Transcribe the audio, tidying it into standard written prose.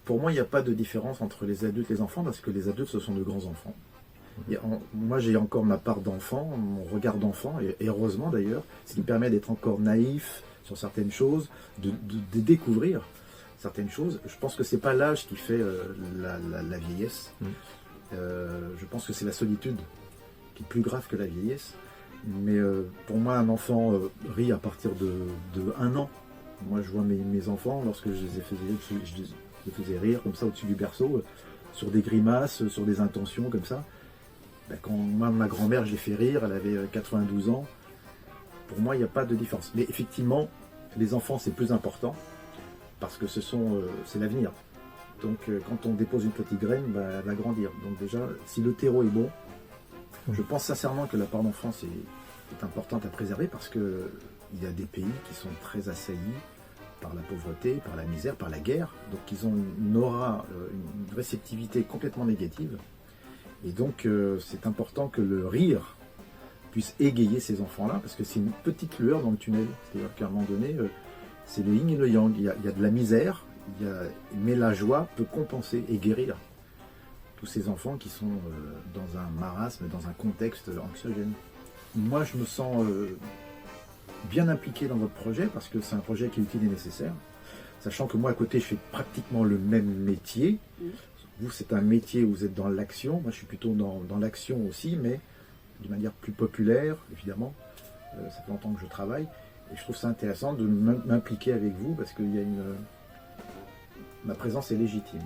Pour moi, il n'y a pas de différence entre les adultes et les enfants, parce que les adultes, ce sont de grands enfants. Moi, j'ai encore ma part d'enfant, mon regard d'enfant, et heureusement d'ailleurs, ce qui me permet d'être encore naïf sur certaines choses, de découvrir certaines choses. Je pense que c'est pas l'âge qui fait la vieillesse. Je pense que c'est la solitude qui est plus grave que la vieillesse. Mais pour moi, un enfant rit à partir de 1 an. Moi, je vois mes enfants, lorsque je les faisais rire comme ça au-dessus du berceau, sur des grimaces, sur des intentions comme ça. Ben, quand moi, ma grand-mère, je l'ai fait rire, elle avait 92 ans. Pour moi, il n'y a pas de différence. Mais effectivement, les enfants, c'est plus important parce que c'est l'avenir. Donc, quand on dépose une petite graine, ben, elle va grandir. Donc déjà, si le terreau est bon, je pense sincèrement que la part d'enfance est importante à préserver parce qu'il y a des pays qui sont très assaillis par la pauvreté, par la misère, par la guerre. Donc, ils ont une aura, une réceptivité complètement négative. Et donc, c'est important que le rire puisse égayer ces enfants-là, parce que c'est une petite lueur dans le tunnel. C'est-à-dire qu'à un moment donné, c'est le yin et le yang. Il y a de la misère, mais la joie peut compenser et guérir tous ces enfants qui sont dans un marasme, dans un contexte anxiogène. Moi, je me sens bien impliqué dans votre projet, parce que c'est un projet qui est utile et nécessaire. Sachant que moi, à côté, je fais pratiquement le même métier. Vous, c'est un métier où vous êtes dans l'action. Moi, je suis plutôt dans l'action aussi, mais de manière plus populaire, évidemment. Ça fait longtemps que je travaille. Et je trouve ça intéressant de m'impliquer avec vous parce que ma présence est légitime.